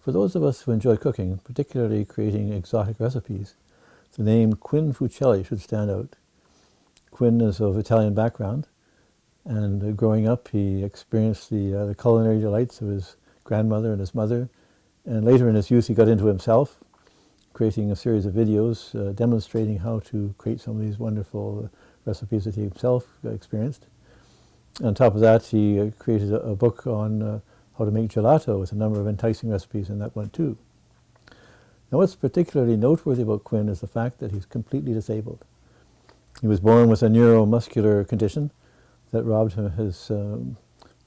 For those of us who enjoy cooking, particularly creating exotic recipes, the name Quinn Fuceli should stand out. Quinn is of Italian background, and growing up he experienced the culinary delights of his grandmother and his mother, and later in his youth he got into himself, creating a series of videos demonstrating how to create some of these wonderful recipes that he himself experienced. On top of that, he created a book on how to make gelato with a number of enticing recipes in that one too. Now what's particularly noteworthy about Quinn is the fact that he's completely disabled. He was born with a neuro-muscular condition that robbed him of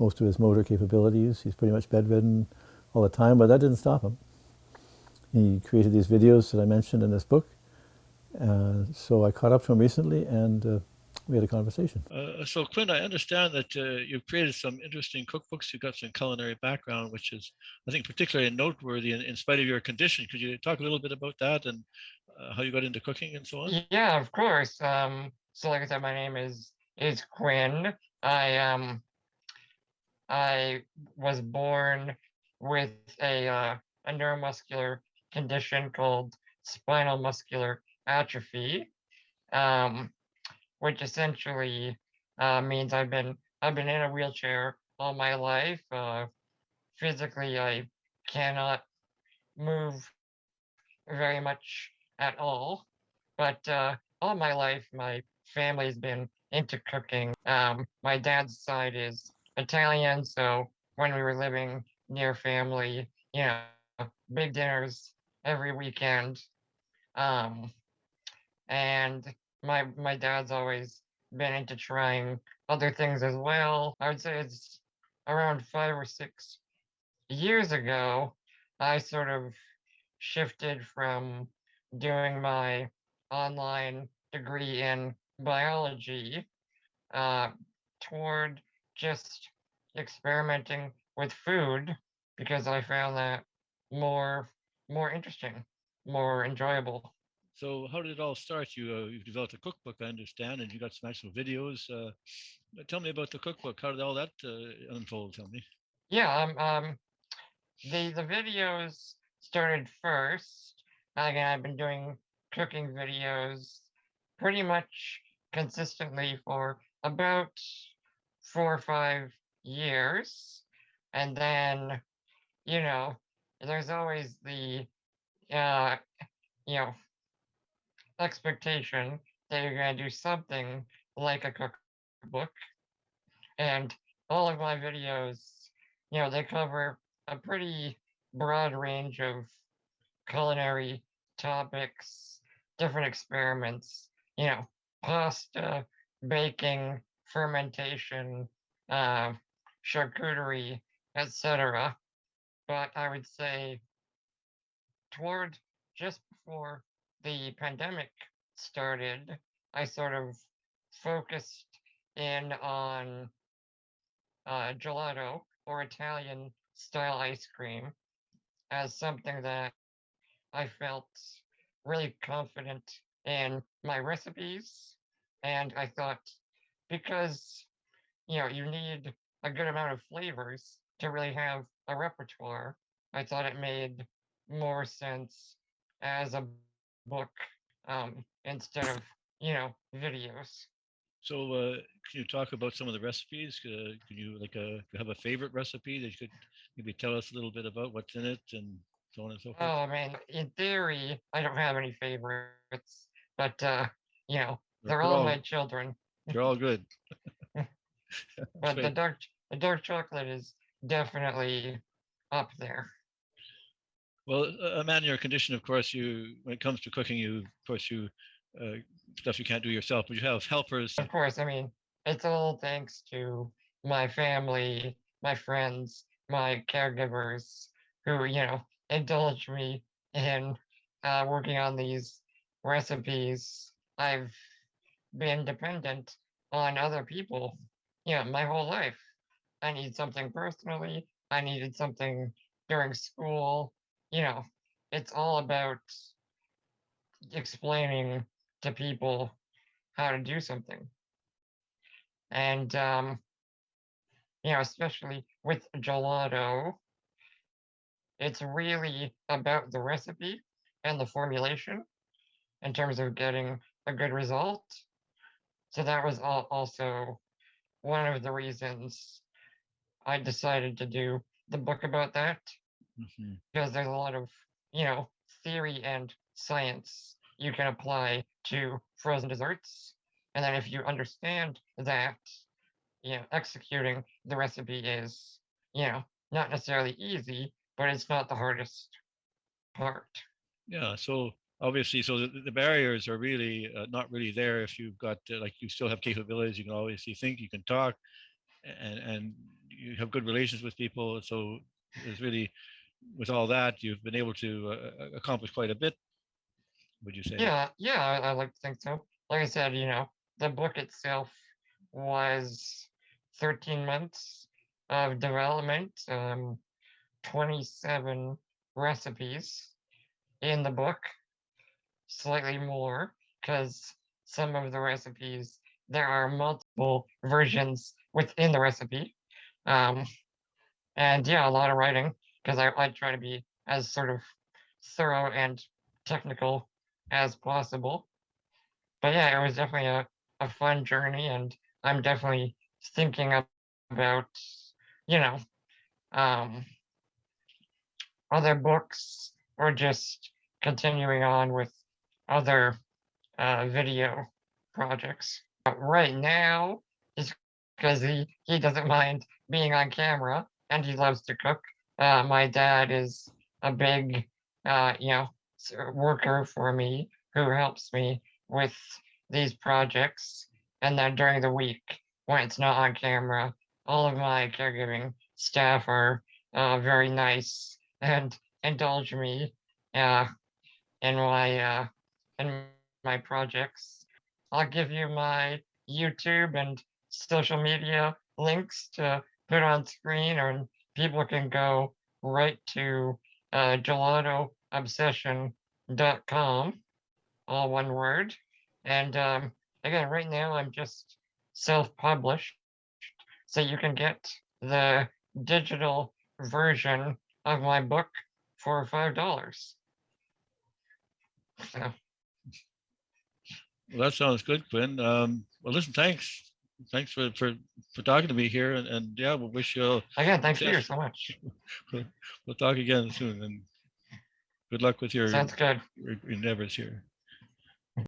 most of his motor capabilities. He's pretty much bedridden all the time, but that didn't stop him. He created these videos that I mentioned in this book. So I caught up to him recently and we had a conversation. So Quinn, I understand that you've created some interesting cookbooks. You've got some culinary background, which is, I think, particularly noteworthy in spite of your condition. Could you talk a little bit about that and how you got into cooking and so on? Yeah, of course. So like I said, my name is Quinn. I was born with a neuromuscular condition called spinal muscular atrophy, um, which essentially means I've been in a wheelchair all my life. Physically, I cannot move very much at all, but all my life, my family's been into cooking. My dad's side is Italian, so when we were living near family, big dinners every weekend. Um, and my dad's always been into trying other things as well. I would say it's around 5 or 6 years ago, I sort of shifted from doing my online degree in biology uh, toward just experimenting with food because I found that more interesting, more enjoyable. So how did it all start? You've developed a cookbook, I understand, and you got some actual videos. Tell me about the cookbook. How did all that unfold? Tell me. Yeah, the videos started first. Again, I've been doing cooking videos pretty much consistently for about 4 or 5 years. And then, you know, there's always the, uh, you know, expectation that you're going to do something like a cookbook. And all of my videos, they cover a pretty broad range of culinary topics, different experiments, pasta, baking, fermentation, uh, charcuterie, etc. But I would say toward just before the pandemic started, I sort of focused in on gelato or Italian style ice cream as something that I felt really confident in my recipes. And I thought because, you need a good amount of flavors to really have a repertoire, I thought it made more sense as a book instead of, videos. So can you talk about some of the recipes? Can you have a favorite recipe that you could maybe tell us a little bit about what's in it and so on and so forth? Oh man, in theory, I don't have any favorites, but they're all They're my all children. they're all good. That's But great. the dark chocolate is definitely up there. Well, a man in your condition, of course, you when it comes to cooking, you uh, stuff you can't do yourself, but you have helpers. Of course, I mean, it's all thanks to my family, my friends, my caregivers who, indulge me in working on these recipes. I've been dependent on other people, my whole life. I need something personally. I needed something during school. You know, it's all about explaining to people how to do something. And, especially with gelato, it's really about the recipe and the formulation in terms of getting a good result. So that was also one of the reasons I decided to do the book about that, because there's a lot of, theory and science you can apply to frozen desserts. And then if you understand that, executing the recipe is, not necessarily easy, but it's not the hardest part. Yeah. So obviously, so the barriers are really not really there if you've got like you still have capabilities. You can obviously think, you can talk, and you have good relations with people. So there's really, with all that, you've been able to accomplish quite a bit. Would you say? Yeah, I like to think so. Like I said, the book itself was 13 months of development, 27 recipes in the book, slightly more, because some of the recipes, there are multiple versions within the recipe. And yeah, a lot of writing, because I try to be as sort of thorough and technical as possible. But yeah, it was definitely a fun journey, and I'm definitely thinking about, you know, um, other books or just continuing on with other video projects. Right now, just because he doesn't mind being on camera and he loves to cook. My dad is a big, worker for me who helps me with these projects. And then during the week, when it's not on camera, all of my caregiving staff are very nice and indulge me uh, in my projects. I'll give you my YouTube and social media links to put on screen, or people can go right to gelatoobsession.com, all one word. And again, right now I'm just self-published, so you can get the digital version of my book for $5. So. Well, that sounds good, Quinn. Well, listen, thanks for talking to me here, and yeah, we'll wish you Again, thank you success. so much. We'll talk again soon, and good luck with your Sounds good. endeavors here.